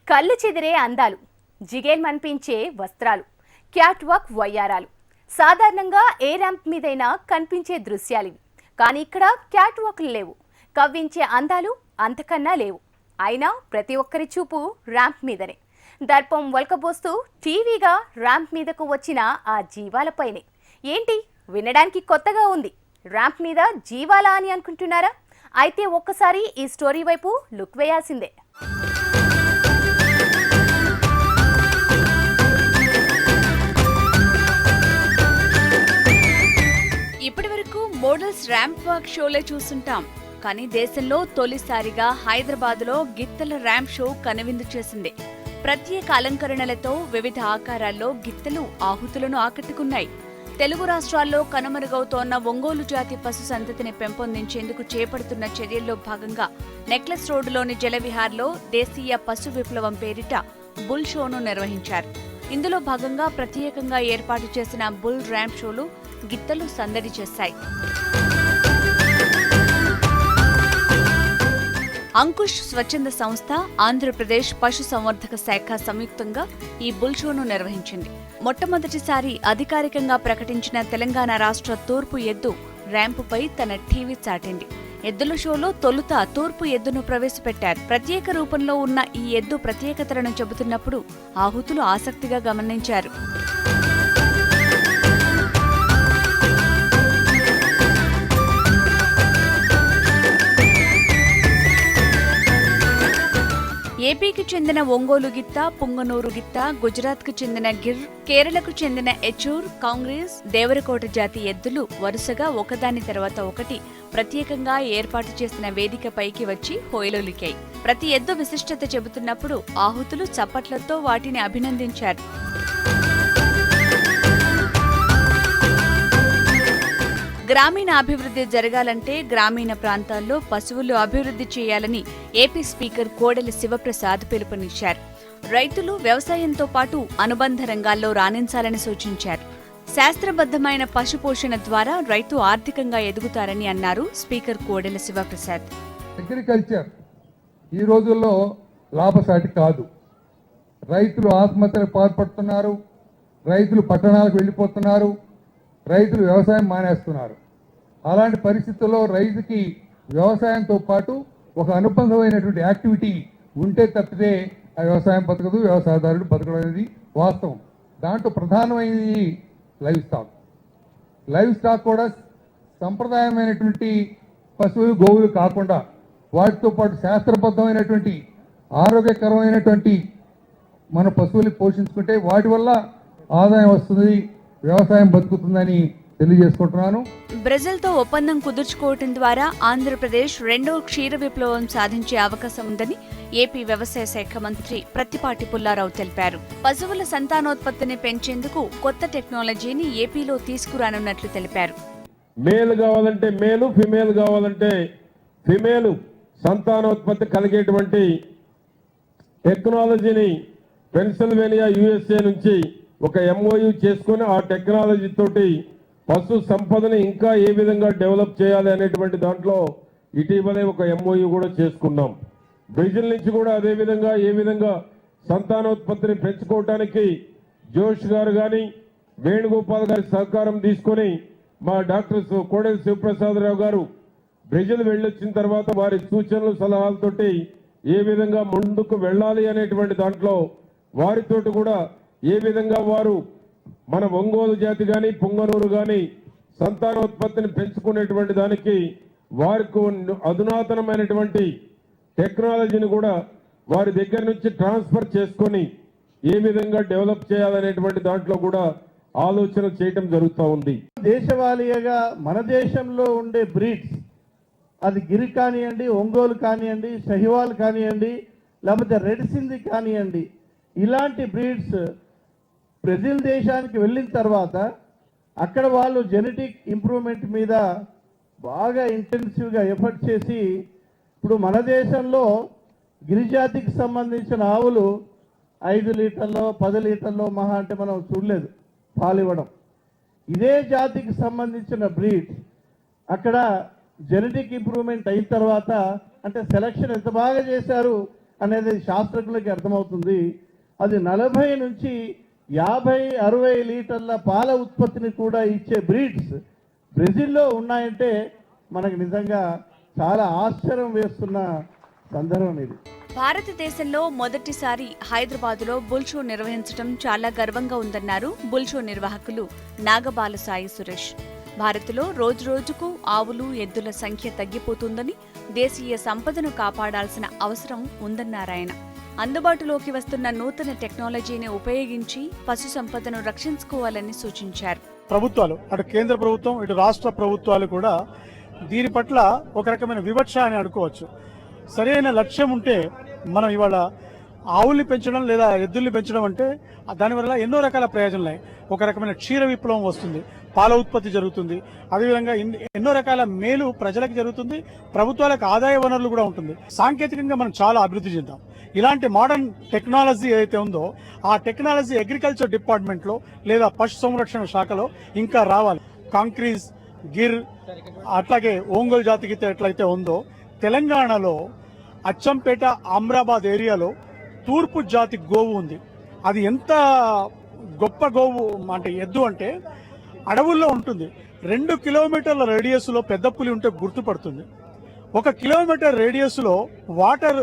కళ్ళు చెదిరే అందాలు, జిగేల్మనిపించే వస్త్రాలు, క్యాట్ వాక్ వయ్యారాలు సాధారణంగా ఏ ర్యాంప్ మీదైనా కనిపించే దృశ్యాలివి. కానీ ఇక్కడ క్యాట్ వాక్లు లేవు, కవ్వించే అందాలు అంతకన్నా లేవు. అయినా ప్రతి ఒక్కరి చూపు ర్యాంప్ మీదనే. దర్పం వల్కబోస్తూ టీవీగా ర్యాంప్ మీదకు వచ్చిన ఆ జీవాలపైనే. ఏంటి వినడానికి కొత్తగా ఉంది, ర్యాంప్ మీద జీవాలా అని అనుకుంటున్నారా? అయితే ఒక్కసారి ఈ స్టోరీ వైపు లుక్ వేయాల్సిందే. ఇప్పటి వరకు మోడల్స్ ర్యాంప్ వాక్ షోలే చూస్తుంటాం. కానీ దేశంలో తొలిసారిగా హైదరాబాద్లో గిత్తల ర్యాంప్ షో కనువిందు చేసింది. ప్రత్యేక అలంకరణలతో వివిధ ఆకారాల్లో గిత్తలు ఆహుతులను ఆకట్టుకున్నాయి. తెలుగు రాష్ట్రాల్లో కనుమరుగవుతోన్న ఒంగోలు జాతి పశు సంతతిని పెంపొందించేందుకు చేపడుతున్న చర్యల్లో భాగంగా నెక్లెస్ రోడ్డులోని జలవిహార్లో దేశీయ పశు విప్లవం పేరిట బుల్ షోను నిర్వహించారు. ఇందులో భాగంగా ప్రత్యేకంగా ఏర్పాటు చేసిన బుల్ ర్యాంప్ షోలు గిత్తలు సందడి చేశాయి. అంకుష్ స్వచ్ఛంద సంస్థ, ఆంధ్రప్రదేశ్ పశు సంవర్ధక శాఖ సంయుక్తంగా ఈ బుల్ షోను నిర్వహించింది. మొట్టమొదటిసారి అధికారికంగా ప్రకటించిన తెలంగాణ రాష్ట్ర తూర్పు ఎద్దు ర్యాంపుపై తన టీవీ చాటింది. ఎద్దుల షోలో తొలుత తూర్పు ఎద్దును ప్రవేశపెట్టారు. ప్రత్యేక రూపంలో ఉన్న ఈ ఎద్దు ప్రత్యేకతలను చెబుతున్నప్పుడు ఆహుతులు ఆసక్తిగా గమనించారు. ఏపీకి చెందిన ఒంగోలు గిత్త, పుంగనూరు గిత్త, గుజరాత్కు చెందిన గిర్, కేరళకు చెందిన ఎచూర్, కాంగ్రెస్, దేవరకోట జాతి ఎద్దులు వరుసగా ఒకదాని తర్వాత ఒకటి ప్రత్యేకంగా ఏర్పాటు చేసిన వేదికపైకి వచ్చి హోయలులికాయి. ప్రతి ఎద్దు విశిష్టత చెబుతున్నప్పుడు ఆహుతులు చప్పట్లతో వాటిని అభినందించారు. గ్రామీణ అభివృద్ధి జరగాలంటే గ్రామీణ ప్రాంతాల్లో పశువులు అభివృద్ధి చేయాలని ఏపీ స్పీకర్ కోడెల శివప్రసాద్ పిలుపునిచ్చారు. రైతులు వ్యవసాయంతో పాటు అనుబంధ రంగాల్లో రాణించాలని సూచించారు. శాస్త్రబద్ధమైన పశుపోషణ ద్వారా రైతు ఆర్థికంగా ఎదుగుతారని అన్నారు స్పీకర్ కోడెల శివప్రసాద్. అగ్రికల్చర్ ఈ రోజుల్లో లాభసాటి కాదు. రైతులు ఆత్మహత్యలకు పాల్పడుతున్నారు, రైతులు పట్టణాలకు వెళ్ళిపోతున్నారు, రైతులు వ్యవసాయం మానేస్తున్నారు. అలాంటి పరిస్థితుల్లో రైతుకి వ్యవసాయంతో పాటు ఒక అనుబంధమైనటువంటి యాక్టివిటీ ఉంటే తప్పితే ఆ వ్యవసాయం బతకదు, వ్యవసాయదారుడు బతకడం అనేది వాస్తవం. దాంట్లో ప్రధానమైనది లైవ్ స్టాక్. లైవ్ స్టాక్ కూడా సంప్రదాయమైనటువంటి పశువులు, గోవులు కాకుండా వాటితో పాటు శాస్త్రబద్ధమైనటువంటి ఆరోగ్యకరమైనటువంటి మన పశువులు పోషించుకుంటే వాటి వల్ల ఆదాయం వస్తుంది, వ్యవసాయం బతుకుతుందని తెలియజేసుకుంటున్నాను. బ్రెజిల్తో ఒప్పందం కుదుర్చుకోవటం ద్వారా ఆంధ్రప్రదేశ్ రెండో క్షీర విప్లవం సాధించే అవకాశం ఉందని ఏపీ వ్యవసాయ శాఖ మంత్రి ప్రత్తిపాటి పుల్లారావు తెలిపారు. పశువుల సంతానోత్పత్తిని పెంచేందుకు కొత్త టెక్నాలజీని ఏపీలో తీసుకురానున్నట్లు తెలిపారు. మేల్ కావాలంటే మేలు, ఫిమేల్ కావాలంటే ఫిమేలు సంతానోత్పత్తి కలిగేటువంటి టెక్నాలజీని పెన్సిల్వేనియా USA నుంచి ఒక MOU చేసుకుని ఆ టెక్నాలజీ తోటి పశు సంపదని ఇంకా ఏ విధంగా డెవలప్ చేయాలి అనేటువంటి దాంట్లో ఇటీవలే ఒక MOU కూడా చేసుకున్నాం. బ్రెజిల్ నుంచి కూడా అదే విధంగా ఏ విధంగా సంతానోత్పత్తిని పెంచుకోవటానికి జోష్ గారు కానీ వేణుగోపాల్ గారి సహకారం తీసుకొని మా డాక్టర్ కోడెల శివప్రసాదరావు గారు బ్రెజిల్ వెళ్ళొచ్చిన తర్వాత వారి సూచనలు సలహాలతోటి ఏ విధంగా ముందుకు వెళ్ళాలి అనేటువంటి దాంట్లో వారితోటి కూడా ఏ విధంగా వారు మన ఒంగోలు జాతి కానీ పుంగనూరు కానీ సంతానోత్పత్తిని పెంచుకునేటువంటి దానికి వారికి అధునాతనమైనటువంటి టెక్నాలజీని కూడా వారి దగ్గర నుంచి ట్రాన్స్ఫర్ చేసుకొని ఏ విధంగా డెవలప్ చేయాలనేటువంటి దాంట్లో కూడా ఆలోచన చేయటం జరుగుతూ ఉంది. దేశవాళీగా మన దేశంలో ఉండే బ్రీడ్స్, అది గిరి కానివ్వండి, ఒంగోలు కానివ్వండి, షహివాల్ కానివ్వండి, లేకపోతే రెడ్ సింధి కానివ్వండి, ఇలాంటి బ్రీడ్స్ బ్రెజిల్ దేశానికి వెళ్ళిన తర్వాత అక్కడ వాళ్ళు జెనెటిక్ ఇంప్రూవ్మెంట్ మీద బాగా ఇంటెన్సివ్గా ఎఫర్ట్ చేసి ఇప్పుడు మన దేశంలో గిరిజాతికి సంబంధించిన ఆవులు 5 లీటర్లో 10 లీటర్లో మహా అంటే మనం చూడలేదు పాలు ఇవ్వడం. ఇదే జాతికి సంబంధించిన బ్రీడ్ అక్కడ జెనెటిక్ ఇంప్రూవ్మెంట్ అయిన తర్వాత అంటే సెలక్షన్ ఎంత బాగా చేశారు, అనేది శాస్త్రజ్ఞులకి అర్థమవుతుంది. అది 40 నుంచి 50-60 లీటర్ల పాల ఉత్పత్తిని కూడా ఇచ్చే బ్రీడ్స్ బ్రెజిల్లో ఉన్నాయంటే మనకు నిజంగా చాలా ఆశ్చర్యం వేస్తున్న సందర్భం ఇది. భారతదేశంలో మొదటిసారి హైదరాబాదులో బుల్ షో నిర్వహించడం చాలా గర్వంగా ఉందన్నారు బుల్ షో నిర్వాహకులు నాగబాల సాయి సురేష్. భారత్లో రోజురోజుకు ఆవులు ఎద్దుల సంఖ్య తగ్గిపోతుందని, దేశీయ సంపదను కాపాడాల్సిన అవసరం ఉందన్నారాయన. అందుబాటులోకి వస్తున్న నూతన టెక్నాలజీని ఉపయోగించి పశు సంపదను రక్షించుకోవాలని సూచించారు. ప్రభుత్వాలు, అటు కేంద్ర ప్రభుత్వం ఇటు రాష్ట్ర ప్రభుత్వాలు కూడా దీని పట్ల ఒక రకమైన వివక్ష అని అనుకోవచ్చు. సరైన లక్ష్యం ఉంటే మనం ఇవాళ ఆవుల్ని పెంచడం లేదా ఎద్దుల్ని పెంచడం అంటే దానివల్ల ఎన్నో రకాల ప్రయోజనాలు ఉన్నాయి. ఒక రకమైన క్షీర విప్లవం వస్తుంది, పాల ఉత్పత్తి జరుగుతుంది, అదేవిధంగా ఎన్నో రకాల మేలు ప్రజలకు జరుగుతుంది, ప్రభుత్వాలకు ఆదాయ వనరులు కూడా ఉంటుంది. సాంకేతికంగా మనం చాలా అభివృద్ధి చెందాం. ఇలాంటి మోడర్న్ టెక్నాలజీ ఏదైతే ఉందో ఆ టెక్నాలజీ అగ్రికల్చర్ డిపార్ట్మెంట్లో లేదా పశు సంరక్షణ శాఖలో ఇంకా రావాలి. కాంక్రీజ్, గిర్, అట్లాగే ఒంగోలు జాతి గీత ఎట్లయితే ఉందో తెలంగాణలో అచ్చంపేట, అమ్రాబాద్ ఏరియాలో తూర్పు జాతి గోవు ఉంది. అది ఎంత గొప్ప గోవు అంటే ఎద్దు అంటే అడవుల్లో ఉంటుంది. 2 కిలోమీటర్ల రేడియస్లో పెద్ద పులి ఉంటే గుర్తుపడుతుంది. 1 కిలోమీటర్ రేడియస్లో వాటర్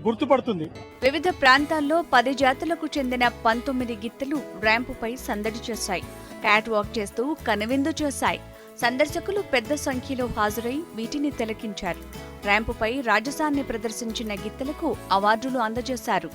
గుర్తుపడుతుంది. వివిధ ప్రాంతాల్లో 10 జాతులకు చెందిన 19 గిత్తలు ర్యాంపుపై సందడి చేశాయి. క్యాట్ వాక్ చేస్తూ కనువిందు చేశాయి. సందర్శకులు పెద్ద సంఖ్యలో హాజరై వీటిని తిలకించారు. ర్యాంపుపై రాజసాన్ని ప్రదర్శించిన గిత్తలకు అవార్డులు అందజేశారు.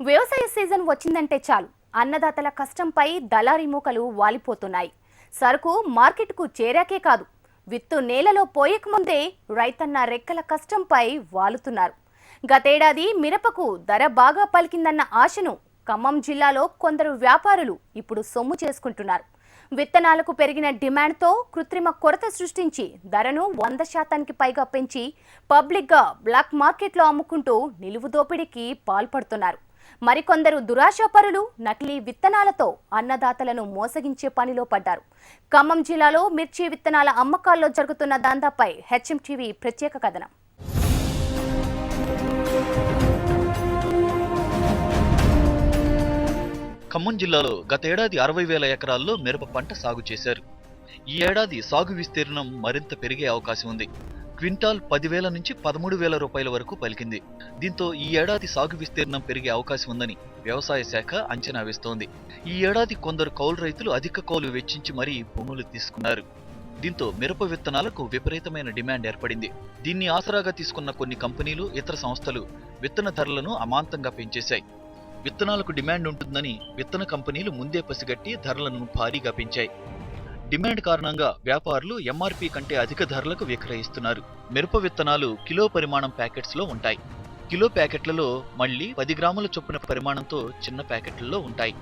వ్యవసాయ సీజన్ వచ్చిందంటే చాలు అన్నదాతల కష్టంపై దళారీ మూకలు వాలిపోతున్నాయి. సరుకు మార్కెట్కు చేరాకే కాదు, విత్తు నేలలో పోయకముందే రైతన్న రెక్కల కష్టంపై వాలుతున్నారు. గతేడాది మిరపకు ధర బాగా పలికిందన్న ఆశను ఖమ్మం జిల్లాలో కొందరు వ్యాపారులు ఇప్పుడు సొమ్ము చేసుకుంటున్నారు. విత్తనాలకు పెరిగిన డిమాండ్తో కృత్రిమ కొరత సృష్టించి ధరను 100% పైగా పెంచి పబ్లిక్గా బ్లాక్ మార్కెట్లో అమ్ముకుంటూ నిలువు దోపిడీకి పాల్పడుతున్నారు. మరికొందరు దురాశాపరులు నకిలీ విత్తనాలతో అన్నదాతలను మోసగించే పనిలో పడ్డారు. ఖమ్మం జిల్లాలో మిర్చి విత్తనాల అమ్మకాల్లో జరుగుతున్న దందాపై హెచ్ఎంటీవీ ప్రత్యేక కథనం. ఖమ్మం జిల్లాలో గతేడాది 60,000 ఎకరాల్లో మిరప పంట సాగు చేశారు. ఈ ఏడాది సాగు విస్తీర్ణం మరింత పెరిగే అవకాశం ఉంది. క్వింటాల్ 10,000 నుంచి 13,000 రూపాయల వరకు పలికింది. దీంతో ఈ ఏడాది సాగు విస్తీర్ణం పెరిగే అవకాశం ఉందని వ్యవసాయ శాఖ అంచనా వేస్తోంది. ఈ ఏడాది కొందరు కౌలు రైతులు అధిక కౌలు వెచ్చించి మరీ భూములు తీసుకున్నారు. దీంతో మిరప విత్తనాలకు విపరీతమైన డిమాండ్ ఏర్పడింది. దీన్ని ఆసరాగా తీసుకున్న కొన్ని కంపెనీలు, ఇతర సంస్థలు విత్తన ధరలను అమాంతంగా పెంచేశాయి. విత్తనాలకు డిమాండ్ ఉంటుందని విత్తన కంపెనీలు ముందే పసిగట్టి ధరలను భారీగా పెంచాయి. డిమాండ్ కారణంగా వ్యాపారులు ఎంఆర్పీ కంటే అధిక ధరలకు విక్రయిస్తున్నారు. మిరప విత్తనాలు కిలో పరిమాణం ప్యాకెట్స్లో ఉంటాయి. కిలో ప్యాకెట్లలో మళ్లీ 10 గ్రాముల చొప్పున పరిమాణంతో చిన్న ప్యాకెట్లలో ఉంటాయి.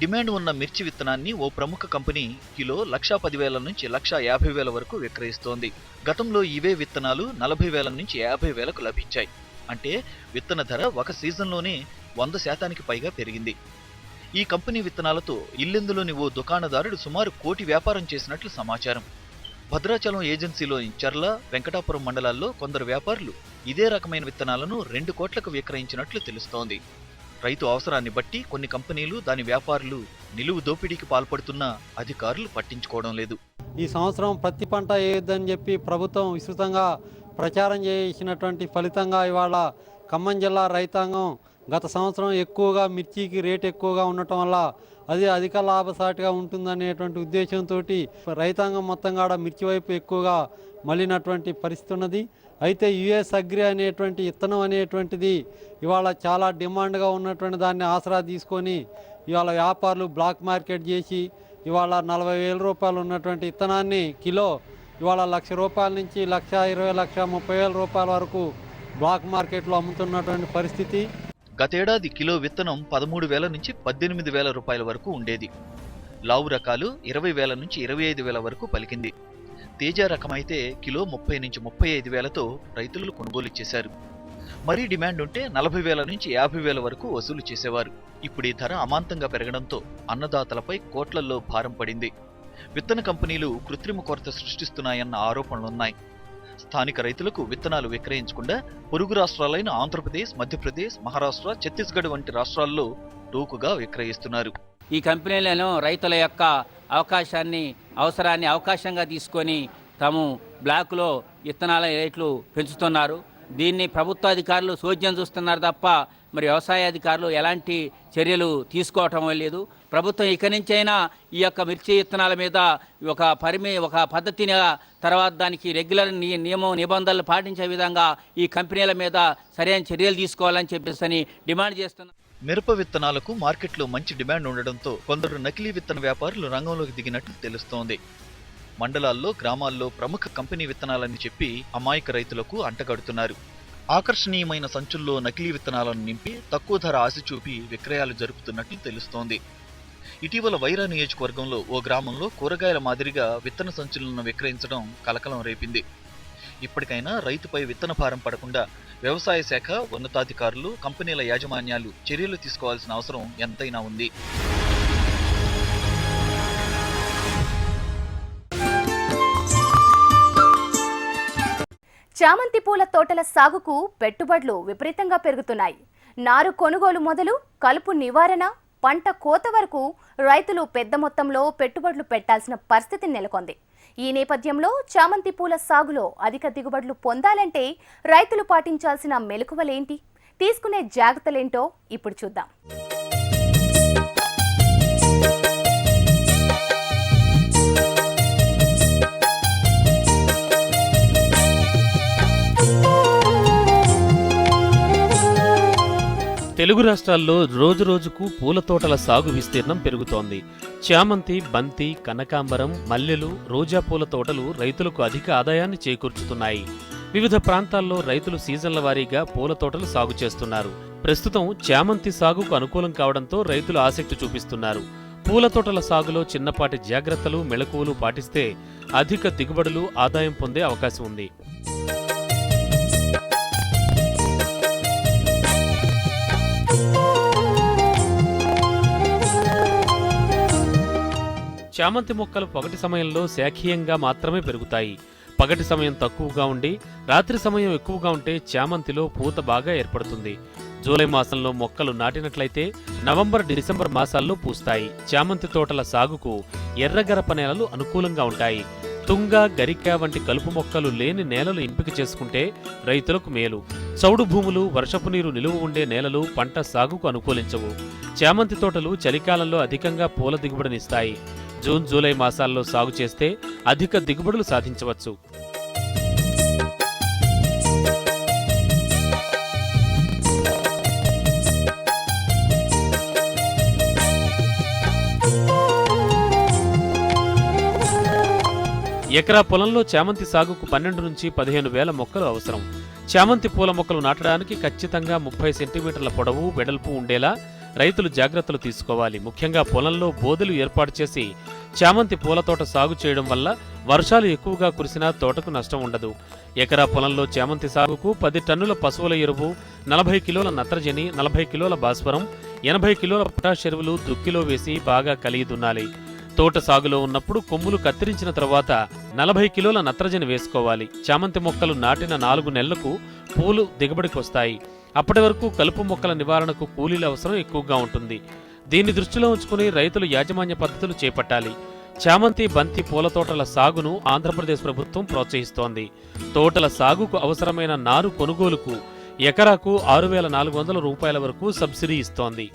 డిమాండ్ ఉన్న మిర్చి విత్తనాన్ని ఓ ప్రముఖ కంపెనీ కిలో 1,10,000 నుంచి 1,50,000 వరకు విక్రయిస్తోంది. గతంలో ఇవే విత్తనాలు 40,000 నుంచి 50,000కు లభించాయి. అంటే విత్తన ధర ఒక సీజన్లోనే 100% పైగా పెరిగింది. ఈ కంపెనీ విత్తనాలతో ఇల్లెందులోని ఓ దుకాణదారుడు సుమారు 1 కోటి వ్యాపారం చేసినట్లు సమాచారం. భద్రాచలం ఏజెన్సీలోని చర్ల, వెంకటాపురం మండలాల్లో కొందరు వ్యాపారులు ఇదే రకమైన విత్తనాలను 2 కోట్లకు విక్రయించినట్లు తెలుస్తోంది. రైతు అవసరాన్ని బట్టి కొన్ని కంపెనీలు, దాని వ్యాపారులు నిలువు దోపిడీకి పాల్పడుతున్నా అధికారులు పట్టించుకోవడం లేదు. ఈ సంవత్సరం ప్రతి పంట వేయొద్దని చెప్పి ప్రభుత్వం విస్తృతంగా ప్రచారం చేసినటువంటి ఫలితంగా ఇవాళ ఖమ్మం జిల్లా రైతాంగం గత సంవత్సరం ఎక్కువగా మిర్చికి రేటు ఎక్కువగా ఉండటం వల్ల అది అధిక లాభసాటిగా ఉంటుందనేటువంటి ఉద్దేశంతో రైతాంగం మొత్తం కూడా మిర్చి వైపు ఎక్కువగా మళ్ళినటువంటి పరిస్థితి ఉన్నది. అయితే యుఎస్ అగ్రి అనేటువంటి విత్తనం అనేటువంటిది ఇవాళ చాలా డిమాండ్గా ఉన్నటువంటి దాన్ని ఆసరా తీసుకొని ఇవాళ వ్యాపారులు బ్లాక్ మార్కెట్ చేసి ఇవాళ 40,000 రూపాయలు ఉన్నటువంటి విత్తనాన్ని కిలో ఇవాళ 1,00,000 రూపాయల నుంచి 1,20,000, 1,30,000 రూపాయల వరకు బ్లాక్ మార్కెట్లో అమ్ముతున్నటువంటి పరిస్థితి. గతేడాది కిలో విత్తనం 13,000 నుంచి 18,000 రూపాయల వరకు ఉండేది. లావు రకాలు 20,000 నుంచి 25,000 వరకు పలికింది. తేజ రకమైతే కిలో 30 నుంచి 35,000తో రైతులు కొనుగోలు చేశారు. మరీ డిమాండ్ ఉంటే 40,000 నుంచి 50,000 వరకు వసూలు చేసేవారు. ఇప్పుడు ఈ ధర అమాంతంగా పెరగడంతో అన్నదాతలపై కోట్లల్లో భారం పడింది. విత్తన కంపెనీలు కృత్రిమ కొరత సృష్టిస్తున్నాయన్న ఆరోపణలున్నాయి. స్థానిక రైతులకు విత్తనాలు విక్రయించకుండా పొరుగు రాష్ట్రాలైన ఆంధ్రప్రదేశ్, మధ్యప్రదేశ్, మహారాష్ట్ర, ఛత్తీస్గఢ్ వంటి రాష్ట్రాల్లో టోకుగా విక్రయిస్తున్నారు. ఈ కంపెనీలను రైతుల యొక్క అవసరాన్ని అవకాశంగా తీసుకొని తాము బ్లాకులో విత్తనాల రేట్లు పెంచుతున్నారు. దీన్ని ప్రభుత్వ అధికారులు సోద్యం చూస్తున్నారు తప్ప మరి వ్యవసాయ అధికారులు ఎలాంటి చర్యలు తీసుకోవటం లేదు. ప్రభుత్వం ఇక నుంచైనా ఈ యొక్క మిర్చి విత్తనాల మీద ఒక పద్ధతిని తర్వాత దానికి రెగ్యులర్ నిబంధనలు పాటించే విధంగా ఈ కంపెనీల మీద సరైన చర్యలు తీసుకోవాలని చెప్పేసి డిమాండ్ చేస్తున్నారు. మిరప విత్తనాలకు మార్కెట్లో మంచి డిమాండ్ ఉండడంతో కొందరు నకిలీ విత్తన వ్యాపారులు రంగంలోకి దిగినట్లు తెలుస్తోంది. మండలాల్లో, గ్రామాల్లో ప్రముఖ కంపెనీ విత్తనాలని చెప్పి అమాయక రైతులకు అంటగడుతున్నారు. ఆకర్షణీయమైన సంచుల్లో నకిలీ విత్తనాలను నింపి తక్కువ ధర ఆశ చూపి విక్రయాలు జరుపుతున్నట్లు తెలుస్తోంది. ఇటీవల వైరా నియోజకవర్గంలో ఓ గ్రామంలో కూరగాయల మాదిరిగా విత్తన సంచులను విక్రయించడం కలకలం రేపింది. ఇప్పటికైనా రైతుపై విత్తన భారం పడకుండా వ్యవసాయ శాఖ, ఉన్నతాధికారులు, కంపెనీల యాజమాన్యాలు చర్యలు తీసుకోవాల్సిన అవసరం ఎంతైనా ఉంది. చామంతి పూల తోటల సాగుకు పెట్టుబడులు విపరీతంగా పెరుగుతున్నాయి. నారు కొనుగోలు మొదలు కలుపు నివారణ, పంట కోత వరకు రైతులు పెద్ద మొత్తంలో పెట్టుబడులు పెట్టాల్సిన పరిస్థితి నెలకొంది. ఈ నేపథ్యంలో చామంతి పూల సాగులో అధిక దిగుబడులు పొందాలంటే రైతులు పాటించాల్సిన మెలకువలేంటి, తీసుకునే జాగ్రత్తలేంటో ఇప్పుడు చూద్దాం. తెలుగు రాష్ట్రాల్లో రోజురోజుకు పూల తోటల సాగు విస్తీర్ణం పెరుగుతోంది. చామంతి, బంతి, కనకాంబరం, మల్లెలు, రోజా పూల తోటలు రైతులకు అధిక ఆదాయాన్ని చేకూర్చుతున్నాయి. వివిధ ప్రాంతాల్లో రైతులు సీజన్ల వారీగా పూల తోటలు సాగు చేస్తున్నారు. ప్రస్తుతం చామంతి సాగుకు అనుకూలం కావడంతో రైతులు ఆసక్తి చూపిస్తున్నారు. పూల తోటల సాగులో చిన్నపాటి జాగ్రత్తలు, మెళకువలు పాటిస్తే అధిక దిగుబడులు, ఆదాయం పొందే అవకాశం ఉంది. చామంతి మొక్కలు పగటి సమయంలో శాఖీయంగా మాత్రమే పెరుగుతాయి. పగటి సమయం తక్కువగా ఉండి రాత్రి సమయం ఎక్కువగా ఉంటే చామంతిలో పూత బాగా ఏర్పడుతుంది. జూలై మాసంలో మొక్కలు నాటినట్లయితే నవంబర్, డిసెంబర్ మాసాల్లో పూస్తాయి. చామంతి తోటల సాగుకు ఎర్రగరప నేలలు అనుకూలంగా ఉంటాయి. తుంగ, గరిక వంటి కలుపు మొక్కలు లేని నేలలు ఎంపిక చేసుకుంటే రైతులకు మేలు. చౌడు భూములు, వర్షపు నీరు నిలువ ఉండే నేలలు పంట సాగుకు అనుకూలించవు. చామంతి తోటలు చలికాలంలో అధికంగా పూల దిగుబడినిస్తాయి. జూన్, జూలై మాసాల్లో సాగు చేస్తే అధిక దిగుబడులు సాధించవచ్చు. ఎకరా పొలంలో చామంతి సాగుకు 12 నుంచి 15 వేల మొక్కలు అవసరం. చామంతి పూల మొక్కలు నాటడానికి ఖచ్చితంగా 30 సెంటీమీటర్ల పొడవు, వెడల్పు ఉండేలా రైతులు జాగ్రత్తలు తీసుకోవాలి. ముఖ్యంగా పొలంలో బోదెలు ఏర్పాటు చేసి చామంతి పూల తోట సాగు చేయడం వల్ల వర్షాలు ఎక్కువగా కురిసినా తోటకు నష్టం ఉండదు. ఎకరా పొలంలో చామంతి సాగుకు 10 టన్నుల పశువుల ఎరువు, 40 కిలోల నత్రజని, 40 కిలోల భాస్వరం, 80 కిలోల పొటాష్ ఎరువులు దుక్కిలో వేసి బాగా కలిగి దున్నాలి. తోట సాగులో ఉన్నప్పుడు కొమ్ములు కత్తిరించిన తర్వాత 40 కిలోల నత్రజని వేసుకోవాలి. చామంతి మొక్కలు నాటిన 4 నెలలకు పూలు దిగుబడికొస్తాయి. అప్పటి వరకు కలుపు మొక్కల నివారణకు కూలీల అవసరం ఎక్కువగా ఉంటుంది. దీన్ని దృష్టిలో ఉంచుకుని రైతులు యాజమాన్య పద్ధతులు చేపట్టాలి. చామంతి, బంతి పూల తోటల సాగును ఆంధ్రప్రదేశ్ ప్రభుత్వం ప్రోత్సహిస్తోంది. తోటల సాగుకు అవసరమైన నారు కొనుగోలుకు ఎకరాకు 6,400 రూపాయల వరకు సబ్సిడీ ఇస్తోంది.